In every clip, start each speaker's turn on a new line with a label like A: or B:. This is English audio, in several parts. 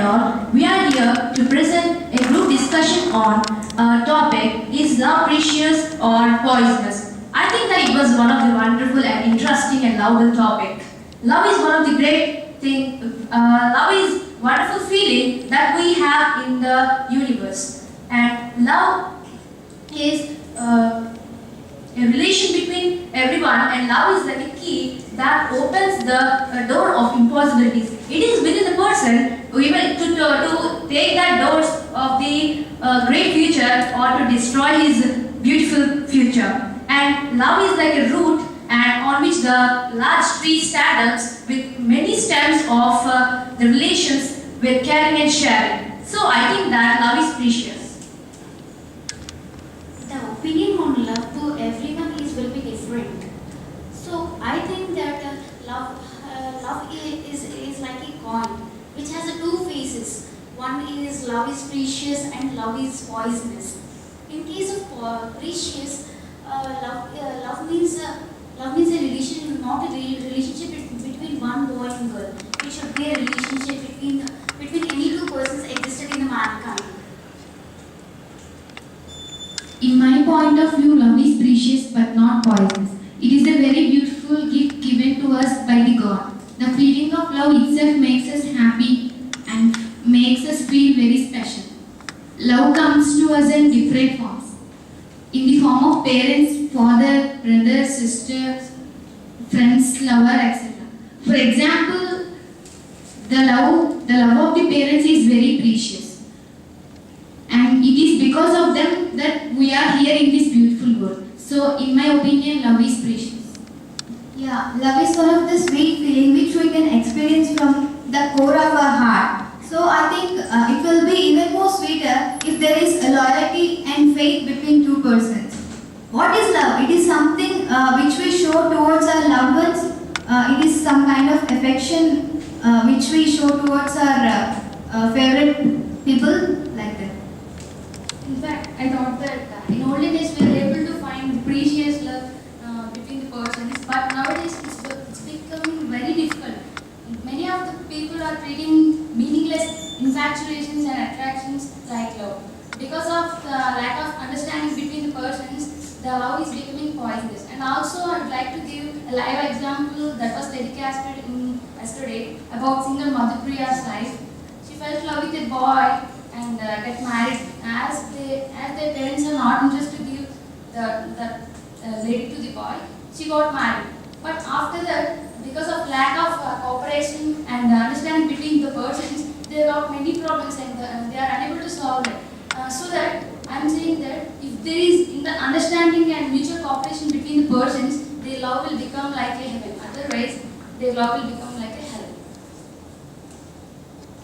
A: and all, we are here to present a group discussion on a topic, is love precious or poisonous? I think that it was one of the wonderful and interesting and lovable topic. Love is one of the great thing, love is wonderful feeling that we have in the universe. And love is a relation between everyone, and love is like a key that opens the door of impossibilities. It is within the person even to take that doors of the great future or to destroy his beautiful future. And love is like a root and on which the large tree stands with many stems of the relations with caring and sharing. So I think that love is precious.
B: The opinion on love to everyone will be different. So I think that love is like a coin which has two faces. One is love is precious and love is poisonous. In case of precious, love means a relation, not a relationship between one boy and girl. It should be a relationship between any two persons existed in the mankind.
C: In my point of view, love is precious but not poisonous. It is a very beautiful gift given to us by the God. The feeling of love itself makes us happy and makes us feel very special. Love comes to us in different forms. In the form of parents, father, brother, sister, friends, lover, etc. For example, the love of the parents is very precious. And it is because of them that we are here in this beautiful world. So, in my opinion, love is precious.
D: Yeah, love is one of the sweet feeling which we can experience from the core of our heart. So I think it will be even more sweeter if there is a loyalty and faith between two persons. What is love? It is something which we show towards our loved ones. It is some kind of affection which we show towards our favorite people, like that.
E: In fact, I thought that in olden days we were able to find precious love between the persons, but nowadays it's becoming very difficult. Many of the people are treating meaningless infatuations and attractions like love. Because of the lack of understanding between the persons, the love is becoming poisonous. And also, I would like to give a live example that was telecasted in yesterday about single Madhupriya's life. She fell in love with a boy and get married. As their parents are not interested to give the lady to the boy, she got married. But after that, because of lack of cooperation and understanding between the persons, they got many problems and they are unable to solve it. So that I am saying that if there is in the understanding and mutual cooperation between the persons, their love will become like a heaven. Otherwise, their love will become like a hell.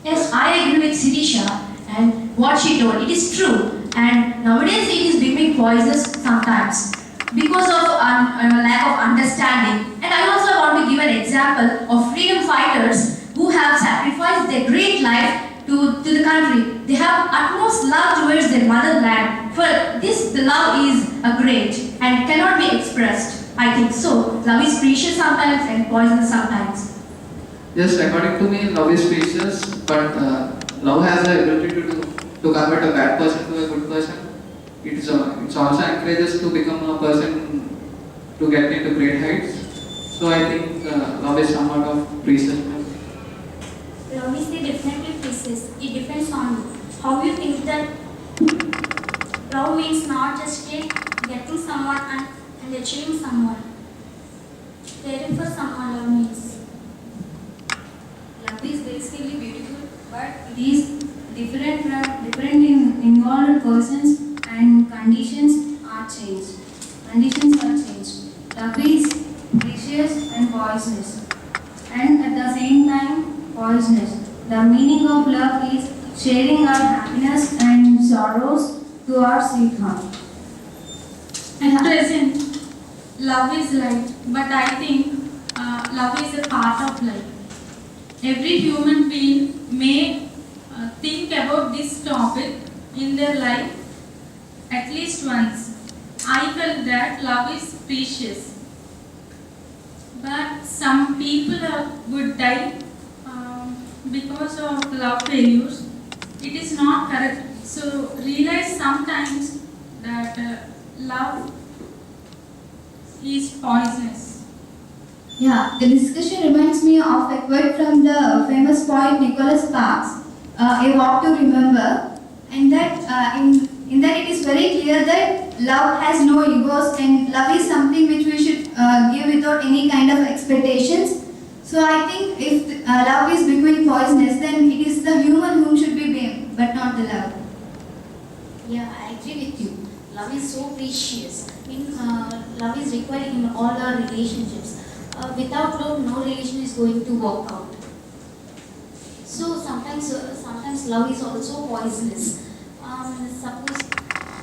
A: Yes, I agree with Sirisha and what she told. It is true, and nowadays it is becoming poisonous sometimes because of lack of understanding. And I also want to give an example of freedom fighters who have sacrificed their great life to the country. They have utmost love towards their motherland. For this, the love is a great and cannot be expressed. I think so. Love is precious sometimes and poisonous sometimes.
F: Yes, according to me, love is precious, but love has the ability to convert a bad person to a good person. It's also encourages to become a person to get into great heights. So I think love is somewhat of precious.
B: Love is definitely precious. It depends on how you think that love means not just getting someone and achieving someone. Caring for someone love means.
C: Love is basically beautiful, but it is different in involved persons and conditions are changed. Love is precious and poisonous, and at the same time poisonous. The meaning of love is sharing our happiness and sorrows to our sweetheart.
E: At present, love is light, but I think love is a part of life. Every human being may think about this topic in their life at least once. I felt that love is precious, but some people would die because
G: of love failures. It is not correct. So realize sometimes that love is poisonous.
D: Yeah, the discussion reminds me of a quote from the famous poet Nicholas Sparks, A Walk to Remember, and that in that it is very clear that love has no egos and love is something which we should give without any kind of expectations. So I think if love is becoming poisonous, then it is the human whom should be blamed, but not the love.
B: Yeah, I agree with you. Love is so precious. Love is required in all our relationships. Without love, no relation is going to work out. So sometimes love is also poisonous.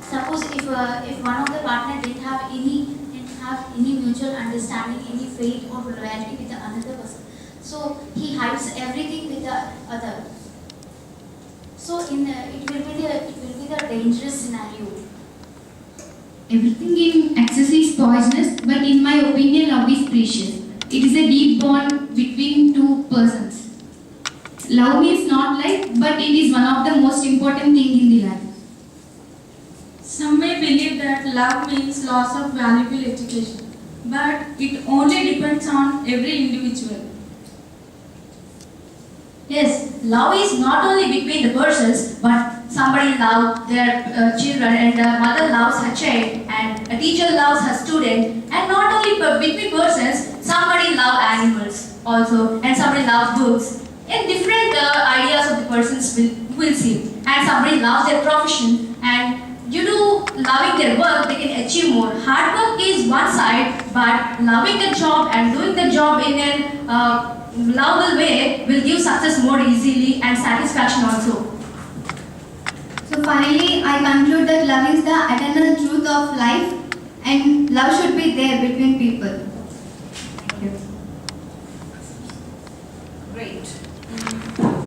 B: Suppose if one of the partner didn't have any mutual understanding, any faith or loyalty with the another person, so he hides everything with the other. So it will be the dangerous scenario.
C: Everything in excess is poisonous, but in my opinion, love is precious. It is a deep bond between two persons. Love means not life, but it is one of the most important thing in the life.
G: Some may believe that love means loss of valuable education, but it only depends on every individual.
A: Yes, love is not only between the persons, but somebody loves their children and a mother loves her child and a teacher loves her student, and not only between persons, somebody loves animals also and somebody loves books. And different ideas of the persons will see. And somebody loves their profession and due to loving their work, they can achieve more. Hard work is one side, but loving the job and doing the job in a lovable way will give success more easily and satisfaction also.
D: So finally, I conclude that love is the eternal truth of life and love should be there between people.